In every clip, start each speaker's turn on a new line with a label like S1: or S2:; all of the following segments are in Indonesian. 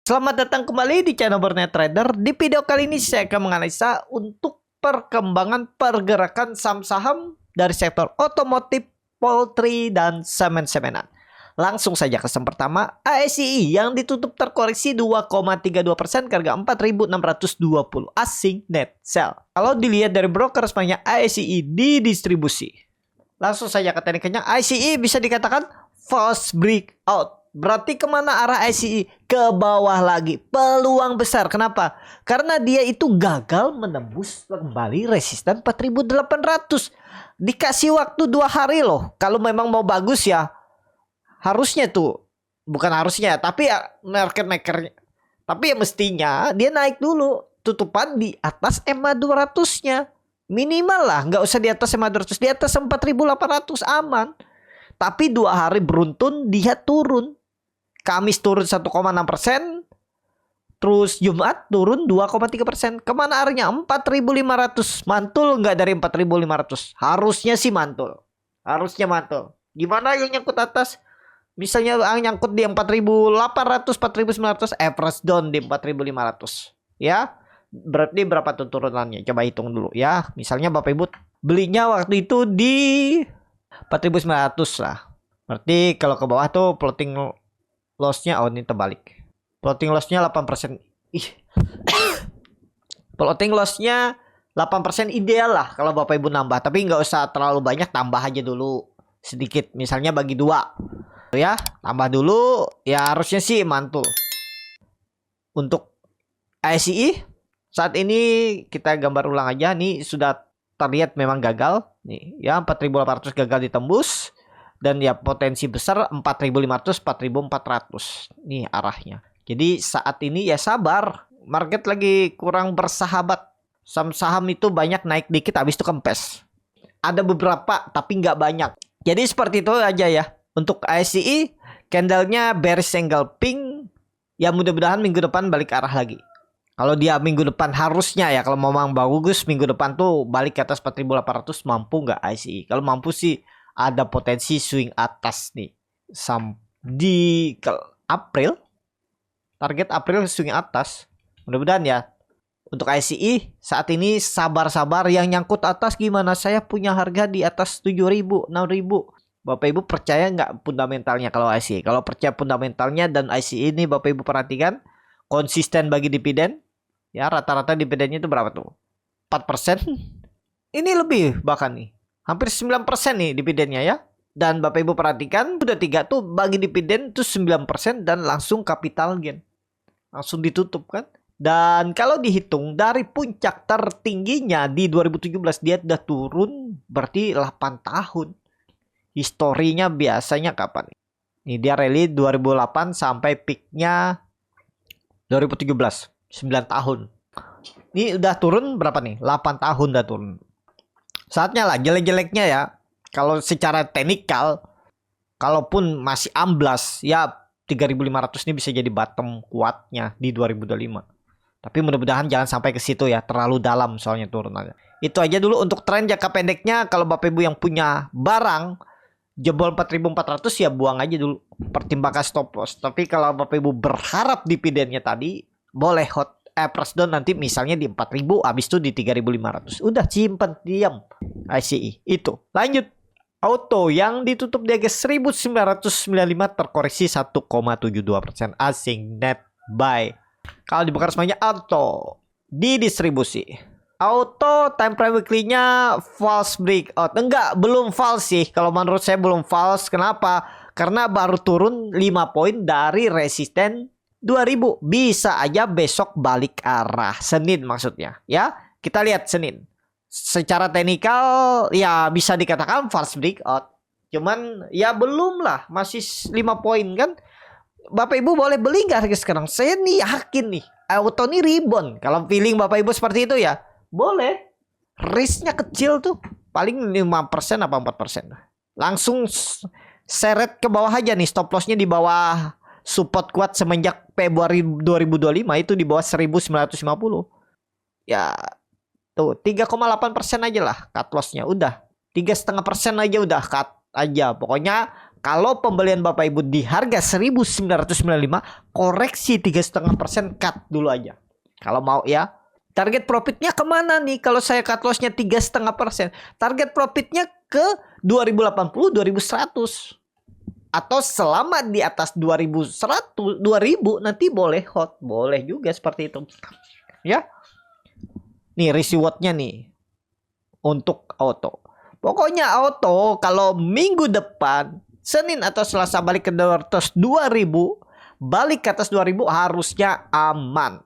S1: Selamat datang kembali di channel Bernet Trader. Di video kali ini saya akan menganalisa untuk perkembangan pergerakan saham-saham dari sektor otomotif, poultry, dan semen-semenan. Langsung saja ke saham pertama, ASI yang ditutup terkoreksi 2,32% ke harga 4.620 asing net sell. Kalau dilihat dari broker resminya ASI di distribusi. Langsung saja ke tekniknya, ASI bisa dikatakan false breakout. Berarti kemana arah ICE? Ke bawah lagi. Peluang besar. Kenapa? Karena dia itu gagal menembus kembali resisten 4.800. Dikasih waktu 2 hari loh. Kalau memang mau bagus ya. Harusnya tuh. Bukan harusnya. Tapi ya market makernya. Tapi ya mestinya dia naik dulu. Tutupan di atas EMA 200-nya. Minimal lah. Nggak usah di atas EMA 200. Di atas 4.800 aman. Tapi 2 hari beruntun dia turun. Kamis turun 1,6%. Terus Jumat turun 2,3%. Kemana arahnya? 4.500. Mantul nggak dari 4.500? Harusnya sih mantul. Harusnya mantul. Gimana yang nyangkut atas? Misalnya yang nyangkut di 4.800, 4.900. Average down di 4.500. Ya. Berarti berapa tuh turunannya? Coba hitung dulu ya. Misalnya Bapak Ibu belinya waktu itu di 4.900 lah. Berarti kalau ke bawah tuh floating loss-nya, ini terbalik. Floating loss-nya 8%. Floating loss-nya 8% ideal lah kalau Bapak Ibu nambah. Tapi nggak usah terlalu banyak, tambah aja dulu sedikit. Misalnya bagi 2. Ya, tambah dulu. Ya harusnya sih mantul. Untuk ICE saat ini kita gambar ulang aja. Nih sudah terlihat memang gagal. Nih ya, 4.800 gagal ditembus. Dan ya potensi besar 4.500, 4.400. Nih arahnya. Jadi saat ini ya sabar. Market lagi kurang bersahabat. Saham-saham itu banyak naik dikit habis itu kempes. Ada beberapa tapi nggak banyak. Jadi seperti itu aja ya. Untuk ICE, candlenya bearish engulfing. Ya mudah-mudahan minggu depan balik arah lagi. Kalau dia minggu depan harusnya ya. Kalau memang bagus minggu depan tuh balik ke atas 4.800, mampu nggak ICE? Kalau mampu sih ada potensi swing atas nih. Di April. Target April swing atas. Mudah-mudahan ya. Untuk ICE saat ini sabar-sabar. Yang nyangkut atas gimana? Saya punya harga di atas 7.000, 6.000. Bapak Ibu percaya nggak fundamentalnya kalau ICE? Kalau percaya fundamentalnya dan ICE ini Bapak Ibu perhatikan. Konsisten bagi dividen. Ya rata-rata dividennya itu berapa tuh? 4%. Ini lebih bahkan nih. Hampir 9% nih dividennya ya. Dan Bapak Ibu perhatikan udah 3 tuh bagi dividen tuh 9% dan langsung capital gain. Langsung ditutup kan. Dan kalau dihitung dari puncak tertingginya di 2017 dia udah turun berarti 8 tahun. Historinya biasanya kapan? Ini dia rally 2008 sampai peaknya 2017. 9 tahun. Ini udah turun berapa nih? 8 tahun udah turun. Saatnya lah jelek-jeleknya ya. Kalau secara teknikal, kalaupun masih amblas, ya 3.500 ini bisa jadi bottom kuatnya di 2025. Tapi mudah-mudahan jangan sampai ke situ ya, terlalu dalam soalnya turunannya. Itu aja dulu untuk tren jangka pendeknya. Kalau Bapak Ibu yang punya barang jebol 4.400 ya buang aja dulu. Pertimbangkan stop loss. Tapi kalau Bapak Ibu berharap dividennya tadi, boleh hot. Press down nanti misalnya di 4.000, habis itu di 3.500. Udah simpen, diam. ICE itu. Lanjut. Auto yang ditutup di harga 1.995 terkoreksi 1,72% asing net buy. Kalau dibuka resminya auto di distribusi. Auto time frame weekly-nya false breakout. Enggak, belum false sih. Kalau menurut saya belum false. Kenapa? Karena baru turun 5 poin dari resisten 2.000. Bisa aja besok balik arah. Senin maksudnya ya. Kita lihat Senin. Secara teknikal ya bisa dikatakan false breakout. Cuman ya belum lah. Masih 5 poin kan. Bapak Ibu boleh beli nggak harga sekarang? Saya nih yakin nih auto nih rebound. Kalau feeling Bapak Ibu seperti itu ya boleh. Risknya kecil tuh. Paling 5% apa 4%. Langsung seret ke bawah aja nih. Stop lossnya di bawah support kuat semenjak Februari 2025 itu di bawah 1.950. Ya tuh 3,8% aja lah cut lossnya. Udah 3,5% aja udah cut aja. Pokoknya Kalau pembelian Bapak Ibu di harga 1995, koreksi 3,5% cut dulu aja. Kalau mau ya. Target profitnya kemana nih? Kalau saya cut lossnya 3,5%, target profitnya ke 2080, 2100. Atau selama di atas 2100, 2000 nanti boleh hot, boleh juga seperti itu. Ya. Nih risk rewardnya nih untuk auto. Pokoknya auto kalau minggu depan Senin atau Selasa balik ke 200 2000, balik ke atas 2000 harusnya aman.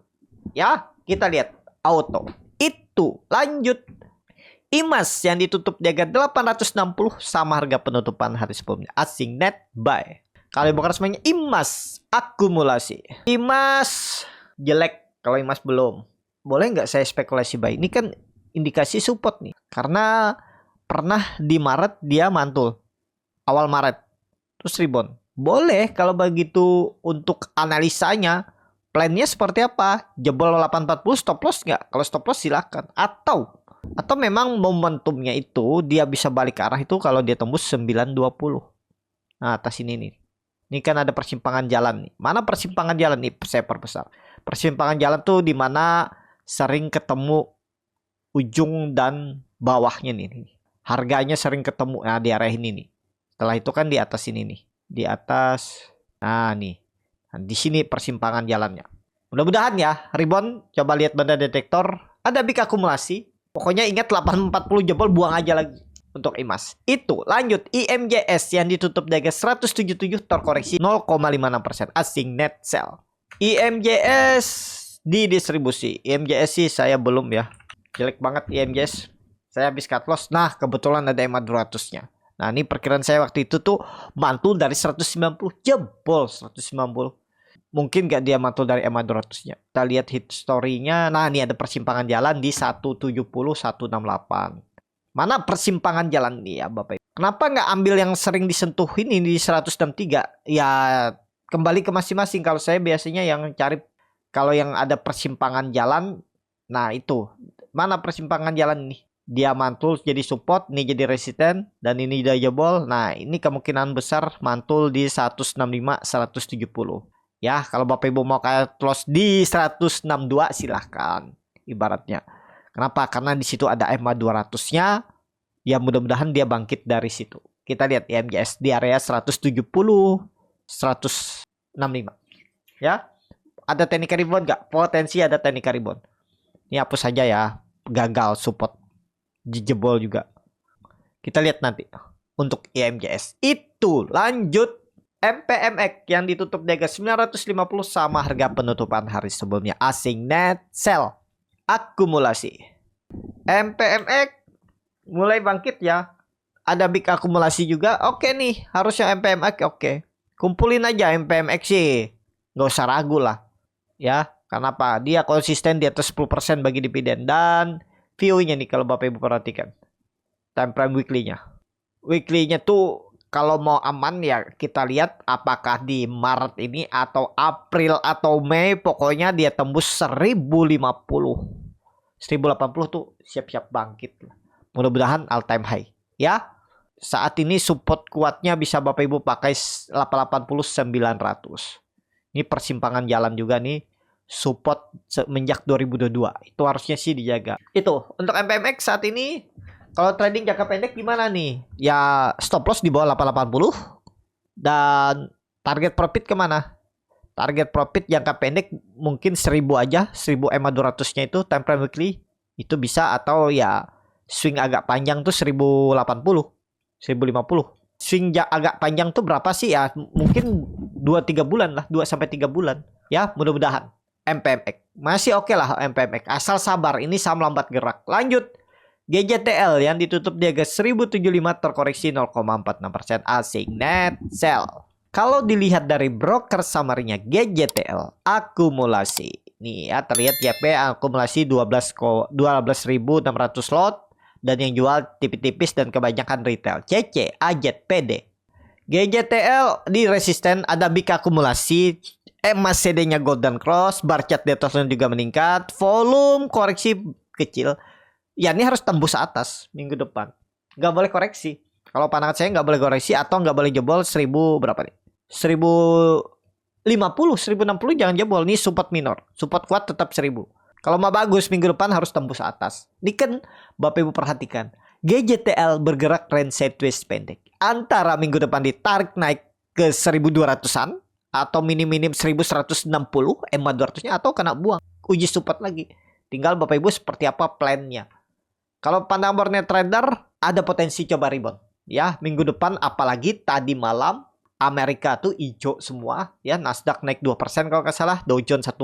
S1: Ya, kita lihat auto. Itu lanjut IMAS yang ditutup di harga 860 sama harga penutupan hari sebelumnya. Asing net buy. Kalau bukan resminya IMAS akumulasi. IMAS jelek, kalau IMAS belum. Boleh nggak saya spekulasi buy? Ini kan indikasi support nih. Karena pernah di Maret dia mantul. Awal Maret. Terus rebound. Boleh kalau begitu untuk analisanya. Plannya seperti apa? Jebol 840 stop loss nggak? Kalau stop loss silakan. Atau memang momentumnya itu dia bisa balik ke arah itu kalau dia tembus 920. Nah, atas ini nih. Ini kan ada persimpangan jalan nih. Mana persimpangan jalan nih? Saya perbesar. Persimpangan jalan tuh di mana sering ketemu ujung dan bawahnya nih. Harganya sering ketemu. Nah, di area ini nih. Setelah itu kan di atas ini nih. Di atas. Nah, nih. Nah, di sini persimpangan jalannya. Mudah-mudahan ya, rebound. Coba lihat benda detektor. Ada big akumulasi. Pokoknya ingat 840 jebol, buang aja lagi untuk IMAS. Itu lanjut IMJS yang ditutup di harga 177 terkoreksi 0,56%. Asing net sell. IMJS di distribusi. IMJS sih saya belum ya. Jelek banget IMJS. Saya habis cut loss. Nah, kebetulan ada EMA 200-nya. Nah, ini perkiraan saya waktu itu tuh mantul dari 190 jebol 190. Mungkin gak dia mantul dari EMA 200-nya. Kita lihat hit story-nya. Nah, ini ada persimpangan jalan di 170 168. Mana persimpangan jalan nih ya, Bapak Ibu? Kenapa nggak ambil yang sering disentuh ini di 163? Ya, kembali ke masing-masing. Kalau saya biasanya yang cari kalau yang ada persimpangan jalan. Nah, itu. Mana persimpangan jalan nih? Dia mantul jadi support, nih jadi resisten, dan ini udah jebol. Nah, ini kemungkinan besar mantul di 165 170. Ya, kalau Bapak Ibu mau kayak close di 162 silahkan ibaratnya. Kenapa? Karena di situ ada EMA 200-nya. Ya, mudah-mudahan dia bangkit dari situ. Kita lihat IMJS di area 170 165. Ya. Ada teknik rebound nggak? Potensi ada teknik rebound. Ini hapus saja ya. Gagal support. Jebol juga. Kita lihat nanti untuk IMJS. Itu lanjut MPMX yang ditutup di harga 950 sama harga penutupan hari sebelumnya. Asing net sell. Akumulasi. MPMX mulai bangkit ya. Ada big akumulasi juga. Oke nih, harusnya MPMX oke. Kumpulin aja MPMX sih. Nggak usah ragu lah. Ya, kenapa? Dia konsisten di atas 10% bagi dividen. Dan view-nya nih kalau Bapak Ibu perhatikan. Time frame weekly-nya. Weekly-nya tuh kalau mau aman ya kita lihat apakah di Maret ini atau April atau Mei, pokoknya dia tembus 1050. 1080 tuh siap-siap bangkit. Mudah-mudahan all time high. Ya. Saat ini support kuatnya bisa Bapak Ibu pakai 880 900. Ini persimpangan jalan juga nih. Support semenjak 2022. Itu harusnya sih dijaga. Itu untuk MPMX saat ini. Kalau trading jangka pendek gimana nih? Ya stop loss di bawah 880. Dan target profit kemana? Target profit jangka pendek mungkin 1000 aja. 1000 EMA 200-nya itu time frame weekly. Itu bisa atau ya swing agak panjang tuh 1080. 1050. Swing agak panjang tuh berapa sih ya? Mungkin 2-3 bulan lah. 2-3 bulan. Ya mudah-mudahan. MPMX. Masih oke lah MPMX. Asal sabar. Ini saham lambat gerak. Lanjut. GJTL yang ditutup di harga 1075 terkoreksi 0,46%. Asing net sell. Kalau dilihat dari broker summary-nya GJTL akumulasi. Nih ya terlihat YP akumulasi 12.600 lot. Dan yang jual tipis-tipis dan kebanyakan retail. CC, AJET, PD. GJTL di resisten ada big akumulasi. EMA CD-nya golden cross, bar chart di atasnya juga meningkat, volume koreksi kecil. Ya ini harus tembus atas minggu depan. Nggak boleh koreksi. Kalau pandangan saya nggak boleh koreksi atau nggak boleh jebol 1000 berapa nih? 1050, 1060 jangan jebol. Ini support minor. Support kuat tetap 1000. Kalau mau bagus minggu depan harus tembus atas. Ini kan Bapak Ibu perhatikan. GJTL bergerak range sideways pendek. Antara minggu depan ditarik naik ke 1200-an atau minim-minim 1160 EMA 200-nya atau kena buang. Uji support lagi. Tinggal Bapak Ibu seperti apa plannya. Kalau pandang boardnya trader ada potensi coba rebound. Ya, minggu depan apalagi tadi malam Amerika tuh hijau semua ya, Nasdaq naik 2% kalau nggak salah, Dow Jones 1,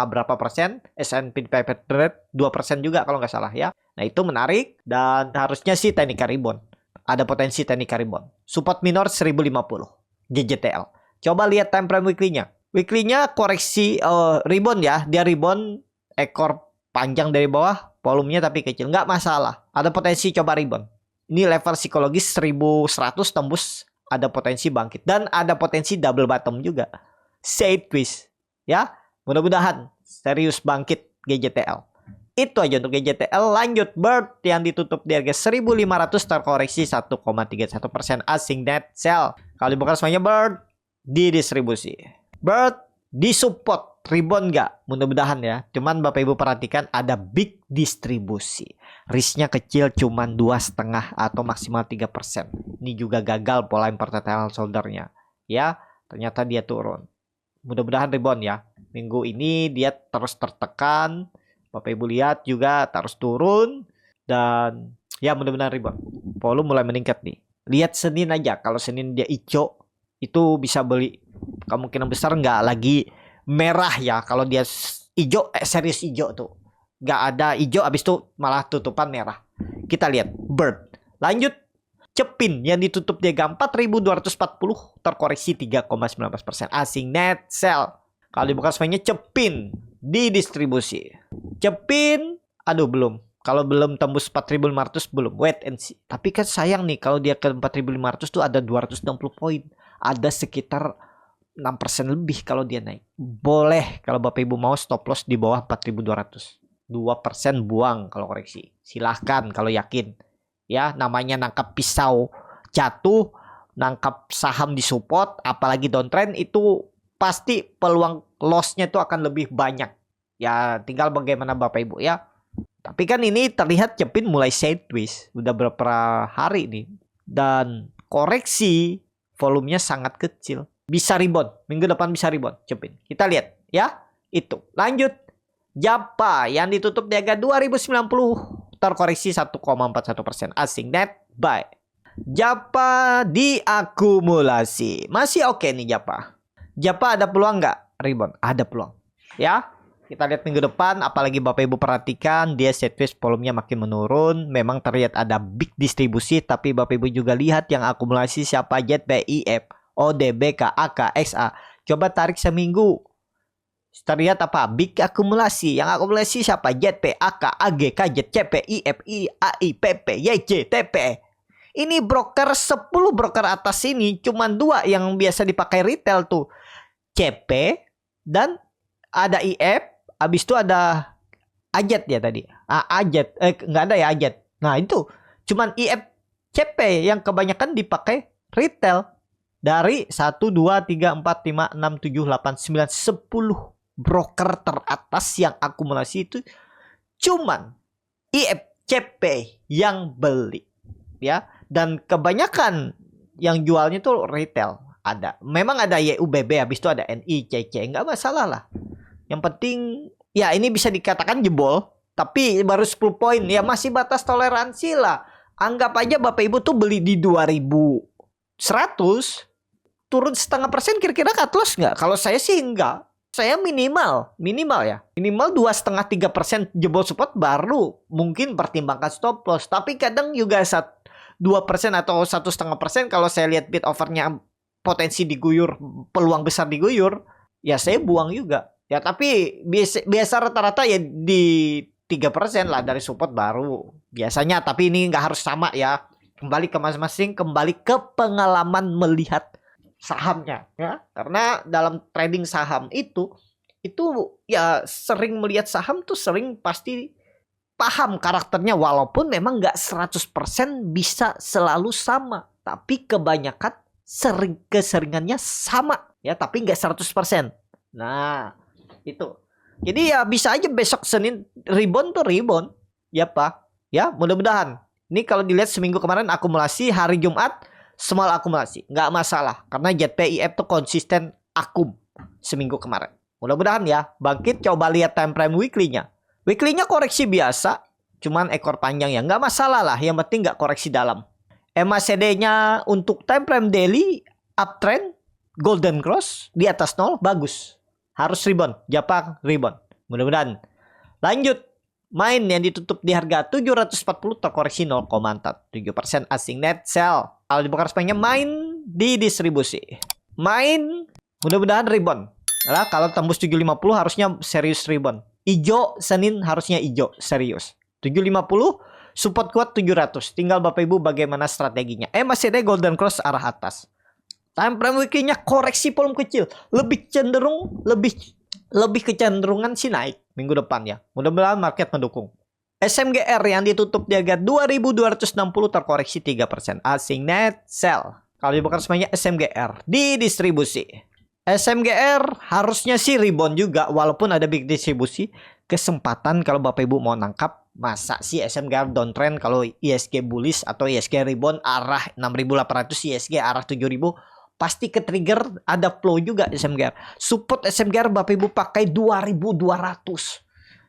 S1: berapa persen, S&P 500 2% juga kalau nggak salah ya. Nah itu menarik dan harusnya sih technical rebound. Ada potensi technical rebound. Support minor 1050 GJTL. Coba lihat time frame weekly-nya. Weekly-nya koreksi rebound ya, dia rebound ekor panjang dari bawah, volumenya tapi kecil, nggak masalah. Ada potensi coba rebound. Ini level psikologis 1100 tembus. Ada potensi bangkit dan ada potensi double bottom juga. Sideways ya. Mudah-mudahan serius bangkit GJTL. Itu aja untuk GJTL. Lanjut Bird yang ditutup di harga 1500 terkoreksi 1,31% asing net sell. Kalau dibuka semuanya Bird di distribusi. Bird di support rebound nggak? Mudah-mudahan ya. Cuman Bapak Ibu perhatikan ada big distribusi. Risknya kecil cuman 2,5 atau maksimal 3%. Ini juga gagal pola impertentile shoulder-nya. Ya, ternyata dia turun. Mudah-mudahan rebound ya. Minggu ini dia terus tertekan. Bapak Ibu lihat juga terus turun. Dan ya mudah-mudahan rebound. Volume mulai meningkat nih. Lihat Senin aja. Kalau Senin dia hijau, itu bisa beli. Kemungkinan besar nggak lagi merah ya. Kalau dia hijau, serius hijau tuh. Nggak ada hijau, abis itu malah tutupan merah. Kita lihat Bird. Lanjut Cepin yang ditutup dia 4240 terkoreksi 3,19% asing net sell. Kalau dibuka semuanya Cepin di distribusi. Cepin, aduh belum. Kalau belum tembus 4500 belum. Wait and see. Tapi kan sayang nih kalau dia ke 4500 tuh ada 260 poin. Ada sekitar 6% lebih kalau dia naik. Boleh kalau Bapak Ibu mau stop loss di bawah 4200. 2% buang kalau koreksi. Silahkan kalau yakin. Ya, namanya nangkap pisau jatuh, nangkap saham di support, apalagi downtrend itu pasti peluang lossnya itu akan lebih banyak. Ya, tinggal bagaimana Bapak Ibu ya. Tapi kan ini terlihat Cepin mulai sideways. Udah beberapa hari nih. Dan koreksi volumenya sangat kecil. Bisa rebound. Minggu depan bisa rebound Cepin. Kita lihat ya. Itu. Lanjut. Japa yang ditutup di harga 2090 terkoreksi 1,41% asing net buy. Japa diakumulasi. Masih oke nih Japa. Japa ada peluang nggak rebound? Ada peluang. Ya. Kita lihat minggu depan, apalagi Bapak Ibu perhatikan dia sideways volumenya makin menurun. Memang terlihat ada big distribusi, tapi Bapak Ibu juga lihat yang akumulasi siapa aja, PIF, ODB, KAK, XA. Coba tarik seminggu. Terlihat apa? Big akumulasi. Yang akumulasi siapa? JP, AK, AG, KJ, CP, IF, AI, PP, YJ, TP. Ini broker 10 broker atas ini cuman 2 yang biasa dipakai retail tuh. CP dan ada IF. Habis itu ada Ajet ya tadi. Ajet. Nggak ada ya Ajet. Nah itu cuman IF, CP yang kebanyakan dipakai retail. Dari 1, 2, 3, 4, 5, 6, 7, 8, 9, 10 broker teratas yang akumulasi itu cuman IFCP yang beli ya, dan kebanyakan yang jualnya tuh retail. Ada memang ada YUBB, habis itu ada NICC, nggak masalah lah. Yang penting ya ini bisa dikatakan jebol, tapi baru 10 poin ya, masih batas toleransi lah. Anggap aja Bapak Ibu tuh beli di 2100, turun 0,5% kira-kira cut loss nggak? Kalau saya sih enggak. Saya minimal ya. Minimal 2,5-3% jebol support baru mungkin pertimbangkan stop loss. Tapi kadang juga 2% atau 1,5% kalau saya lihat bid offernya potensi diguyur, peluang besar diguyur, ya saya buang juga. Ya tapi biasa rata-rata ya di 3% lah dari support baru. Biasanya, tapi ini nggak harus sama ya. Kembali ke masing-masing, kembali ke pengalaman melihat sahamnya ya, karena dalam trading saham itu ya sering melihat saham tuh sering pasti paham karakternya, walaupun memang nggak 100% bisa selalu sama. tapi kebanyakan keseringannya sama ya, tapi nggak 100%. Nah, itu. Jadi ya bisa aja besok Senin rebound tuh rebound. Ya Pak. Ya, mudah-mudahan. Ini kalau dilihat seminggu kemarin akumulasi, hari Jumat small akumulasi. Nggak masalah karena JPIF tuh konsisten akum seminggu kemarin. Mudah-mudahan ya bangkit. Coba lihat time frame weekly-nya. Weekly-nya koreksi biasa, cuman ekor panjang ya. Nggak masalah lah, yang penting nggak koreksi dalam. MACD-nya untuk time frame daily uptrend golden cross di atas 0 bagus. Harus rebound, Jepang rebound. Mudah-mudahan. Lanjut. Main yang ditutup di harga 740 terkoreksi 0,47% asing net sell. Kalau di broker sepanjangnya main di distribusi. Main mudah-mudahan rebound. Nah, kalau tembus 750 harusnya serius rebound. Ijo Senin harusnya ijo serius. 750 support kuat 700. Tinggal Bapak Ibu bagaimana strateginya. Masih ada golden cross arah atas. Time frame weekly-nya koreksi volume kecil. Lebih cenderung lebih kecenderungan sih naik minggu depan ya. Mudah-mudahan market mendukung. SMGR yang ditutup di harga 2260 terkoreksi 3%. Asing net sell. Kalau dibuka semuanya SMGR di distribusi. SMGR harusnya sih rebound juga walaupun ada big distribusi. Kesempatan kalau Bapak Ibu mau nangkap, masa sih SMGR downtrend kalau ISG bullish atau ISG rebound arah 6.800, ISG arah 7.000, pasti ke trigger ada flow juga SMGR. Support SMGR Bapak Ibu pakai 2.200.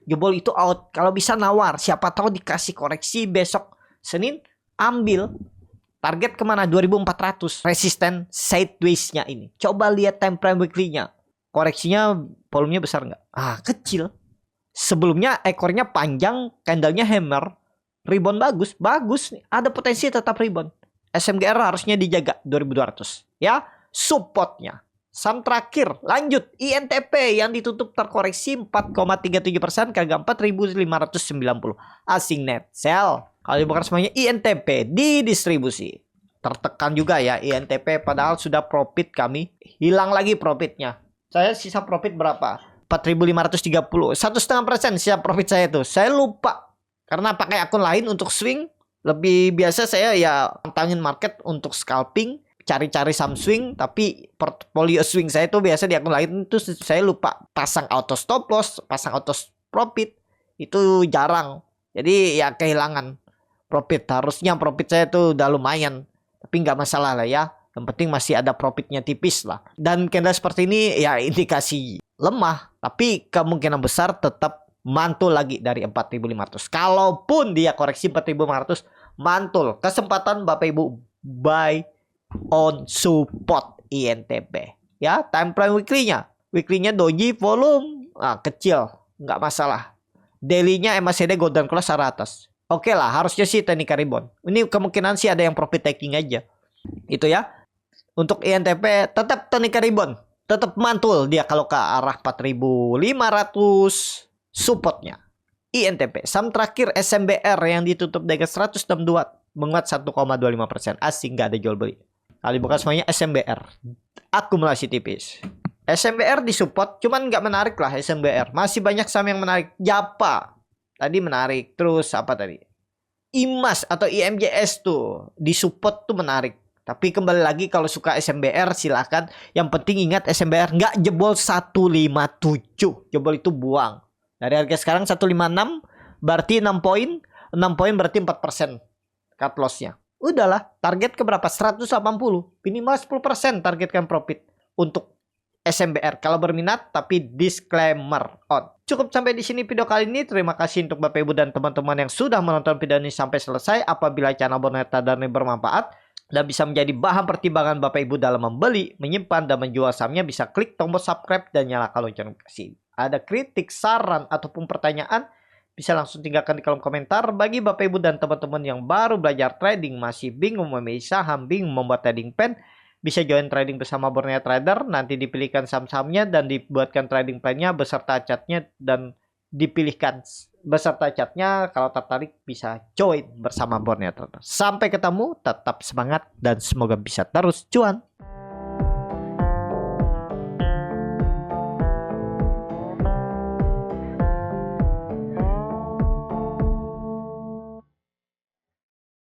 S1: Jebol itu out. Kalau bisa nawar, siapa tahu dikasih koreksi besok Senin, ambil. Target kemana? 2400. Resisten sideways-nya ini. Coba lihat time frame weekly-nya. Koreksinya volumenya besar nggak? Kecil. Sebelumnya ekornya panjang, candlenya hammer. Rebound bagus. Bagus nih. Ada potensi tetap rebound. SMGR harusnya dijaga 2200. Ya, supportnya. Saham terakhir, lanjut. INTP yang ditutup terkoreksi 4,37% ke harga 4.590. Asing net sell. Kalau dibakar semuanya INTP di distribusi. Tertekan juga ya INTP padahal sudah profit kami. Hilang lagi profitnya. Saya sisa profit berapa? 4.530. 1,5% sisa profit saya tuh. Saya lupa. Karena pakai akun lain untuk swing. Lebih biasa saya ya pantangin market untuk scalping. Cari-cari saham swing. Tapi portfolio swing saya tuh biasa di akun lain itu saya lupa. Pasang auto stop loss. Pasang auto profit. Itu jarang. Jadi ya kehilangan profit. Harusnya profit saya tuh udah lumayan. Tapi nggak masalah lah ya. Yang penting masih ada profitnya tipis lah. Dan candle seperti ini ya indikasi lemah. Tapi kemungkinan besar tetap mantul lagi dari 4.500. Kalaupun dia koreksi 4.500, mantul. Kesempatan Bapak Ibu buy on support INTP. Ya, time frame weekly-nya. Weekly-nya doji volume kecil. Nggak masalah. Daily-nya MACD golden cross arah atas. Oke lah, harusnya sih teknik rebound. Ini kemungkinan sih ada yang profit taking aja. Itu ya. Untuk INTP tetap teknik rebound. Tetap mantul dia kalau ke arah 4.500 supportnya. INTP. Saham terakhir SMBR yang ditutup di harga 162 menguat 1,25%. Asing nggak ada jual beli. Kali bukan semuanya SMBR. Akumulasi tipis. SMBR disupport, cuman nggak menarik lah SMBR. Masih banyak saham yang menarik. Japa tadi menarik. Terus apa tadi? IMAS atau IMJS tuh disupport tuh menarik. Tapi kembali lagi kalau suka SMBR silahkan. Yang penting ingat SMBR nggak jebol 157. Jebol itu buang. Dari harga sekarang 156 berarti 6 poin. 6 poin berarti 4% cut loss-nya. Udahlah, target ke berapa? 180. Minimal 10% targetkan profit untuk SMBR. Kalau berminat tapi disclaimer on. Cukup sampai di sini video kali ini. Terima kasih untuk Bapak Ibu dan teman-teman yang sudah menonton video ini sampai selesai. Apabila channel Borneo Trader ini bermanfaat dan bisa menjadi bahan pertimbangan Bapak Ibu dalam membeli, menyimpan, dan menjual sahamnya, bisa klik tombol subscribe dan nyalakan lonceng notifikasi. Ada kritik, saran, ataupun pertanyaan, bisa langsung tinggalkan di kolom komentar. Bagi Bapak Ibu dan teman-teman yang baru belajar trading, masih bingung memilih saham, bingung membuat trading plan, bisa join trading bersama Borneo Trader. Nanti dipilihkan saham-sahamnya dan dibuatkan trading plan-nya beserta chartnya dan dipilihkan beserta chartnya. Kalau tertarik bisa join bersama Borneo Trader. Sampai ketemu, tetap semangat dan semoga bisa terus cuan.